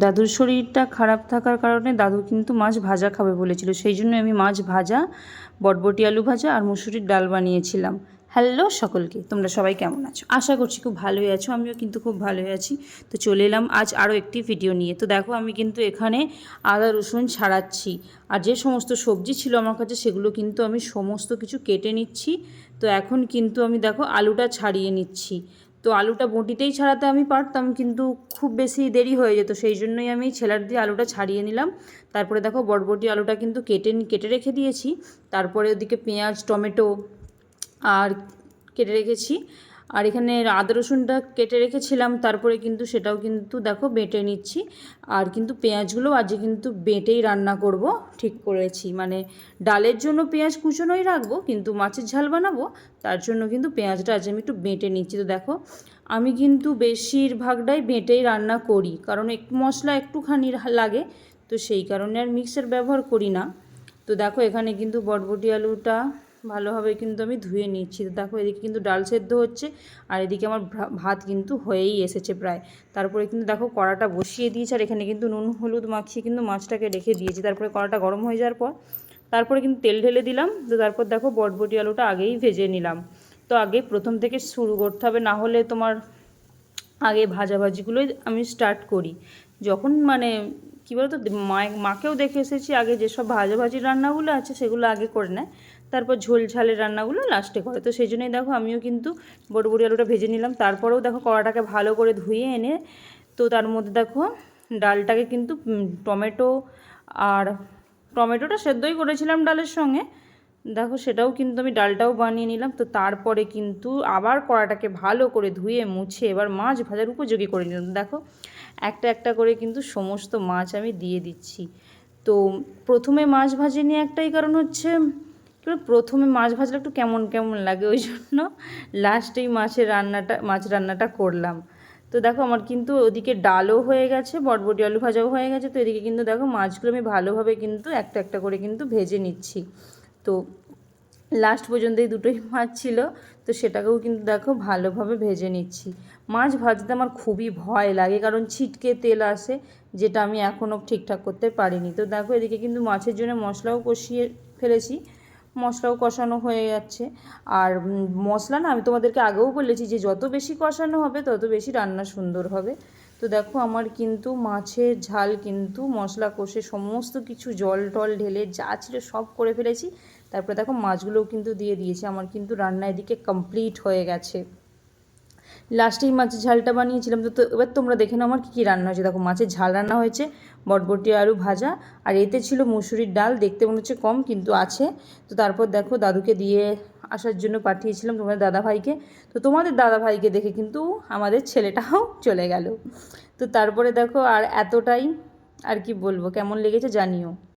দাদুর শরীরটা খারাপ থাকার কারণে দাদু কিন্তু মাছ ভাজা খাবে বলেছিল, সেই জন্য আমি মাছ ভাজা, বটবটি আলু ভাজা আর মুসুরির ডাল বানিয়েছিলাম। হ্যালো সকলকে, তোমরা সবাই কেমন আছো? আশা করছি খুব ভালোই আছো, আমিও কিন্তু খুব ভালোই আছি। তো চলে এলাম আজ আরও একটি ভিডিও নিয়ে। তো দেখো আমি কিন্তু এখানে আদা রসুন ছাড়াচ্ছি, আর যে সমস্ত সবজি ছিল আমার কাছে সেগুলো কিন্তু আমি সমস্ত কিছু কেটে নিচ্ছি। তো এখন কিন্তু আমি দেখো আলুটা ছাড়িয়ে নিচ্ছি। তো আলুটা বঁটিতেই ছাড়াতে আমি পারতাম, কিন্তু খুব বেশি দেরি হয়ে যেত, সেই জন্যই আমি ছেলার দিয়ে আলুটা ছাড়িয়ে নিলাম। তারপরে দেখো বটবটি আলুটা কিন্তু কেটে রেখে দিয়েছি। তারপরে ওদিকে পেঁয়াজ টমেটো আর কেটে রেখেছি, আর এখানে আদা রসুনটা কেটে রেখেছিলাম, তারপরে কিন্তু সেটাও কিন্তু দেখো বেটে নিচ্ছি। আর কিন্তু পেঁয়াজগুলো আজকে কিন্তু বেটেই রান্না করব ঠিক করেছি, মানে ডালের জন্য পেঁয়াজ কুচোনোই রাখবো, কিন্তু মাছের ঝাল বানাবো তার জন্য কিন্তু পেঁয়াজটা আজ আমি একটু বেটে নিচ্ছি। তো দেখো আমি কিন্তু বেশিরভাগটাই বেটেই রান্না করি, কারণ একটু মশলা একটুখানি লাগে, তো সেই কারণে আর মিক্সার ব্যবহার করি না। তো দেখো এখানে কিন্তু বটবটি আলুটা ভালোভাবে কিন্তু আমি ধুয়ে নিচ্ছি। তো দেখো এদিকে কিন্তু ডাল সেদ্ধ হচ্ছে, আর এদিকে আমার ভাত কিন্তু হয়েই এসেছে প্রায়। তারপরে কিন্তু দেখো কড়াটা বসিয়ে দিয়েছি, আর এখানে কিন্তু নুন হলুদ মাখিয়ে কিন্তু মাছটাকে রেখে দিয়েছি। তারপরে কড়াটা গরম হয়ে যাওয়ার পর তারপরে কিন্তু তেল ঢেলে দিলাম। তো তারপর দেখো বটবটি আলুটা আগেই ভেজে নিলাম। তো আগে প্রথম থেকে শুরু করতে হবে, না হলে তোমার আগে ভাজাভাজিগুলোই আমি স্টার্ট করি। যখন মানে কী বলতো, মাকেও দেখে এসেছি আগে যেসব ভাজাভাজির রান্নাগুলো আছে সেগুলো আগে করে নেয়, তারপর ঝোল ঝালের রান্নাগুলো লাস্টে করে। তো সেই জন্যই দেখো আমিও কিন্তু বটবটি আলুটা ভেজে নিলাম। তারপরেও দেখো কড়াটাকে ভালো করে ধুয়ে এনে তো তার মধ্যে দেখো ডালটাকে কিন্তু টমেটো আর টমেটোটা সেদ্ধই করেছিলাম ডালের সঙ্গে, দেখো সেটাও কিন্তু আমি ডালটাও বানিয়ে নিলাম। তো তারপরে কিন্তু আবার কড়াটাকে ভালো করে ধুয়ে মুছে এবার মাছ ভাজার উপযোগী করে নিলাম। দেখো একটা একটা করে কিন্তু সমস্ত মাছ আমি দিয়ে দিচ্ছি। তো প্রথমে মাছ ভাজিনি একটাই কারণ হচ্ছে, প্রথমে মাছ ভাজলে একটু কেমন কেমন লাগে, ওই জন্য লাস্টেই মাছ রান্নাটা করলাম। তো দেখো আমার কিন্তু ওদিকে ডালও হয়ে গেছে, বটবটি আলু ভাজাও হয়ে গেছে। তো এদিকে কিন্তু দেখো মাছগুলো আমি ভালোভাবে কিন্তু একটা একটা করে কিন্তু ভেজে নিচ্ছি। তো লাস্ট পর্যন্ত এই দুটোই মাছ ছিল, তো সেটাকেও কিন্তু দেখো ভালোভাবে ভেজে নিচ্ছি। মাছ ভাজতে আমার খুবই ভয় লাগে, কারণ ছিটকে তেল আসে, যেটা আমি এখনও ঠিকঠাক করতে পারিনি। তো দেখো এদিকে কিন্তু মাছের জন্য মশলাও কষিয়ে ফেলেছি, মশলাও কষানো হয়ে যাচ্ছে। আর মশলা না, আমি তোমাদেরকে আগেও বলেছি যে যত বেশি কষানো হবে তত বেশি রান্না সুন্দর হবে। তো দেখো আমার কিন্তু মাছের ঝাল কিন্তু মশলা কষে সমস্ত কিছু জল টল ঢেলে যা ছিল সব করে ফেলেছি। তারপরে দেখো মাছগুলোও কিন্তু দিয়ে দিয়েছি, আমার কিন্তু রান্না এদিকে কমপ্লিট হয়ে গেছে। লাস্টেই মাছের ঝালটা বানিয়েছিলাম। তো এবার তোমরা দেখে নাও আমার কী কী রান্না হয়েছে। দেখো মাছের ঝাল রান্না হয়েছে, বটবটি আলু ভাজা, আর এতে ছিল মুসুরির ডাল, দেখতে মনে হচ্ছে কম কিন্তু আছে। তো তারপর দেখো দাদুকে দিয়ে আসার জন্য পাঠিয়েছিলাম তোমাদের দাদাভাইকে। তো তোমাদের দাদাভাইকে দেখে কিন্তু আমাদের ছেলেটাও চলে গেল। তো তারপরে দেখো আর এতটাই, আর কি বলবো, কেমন লেগেছে জানিও।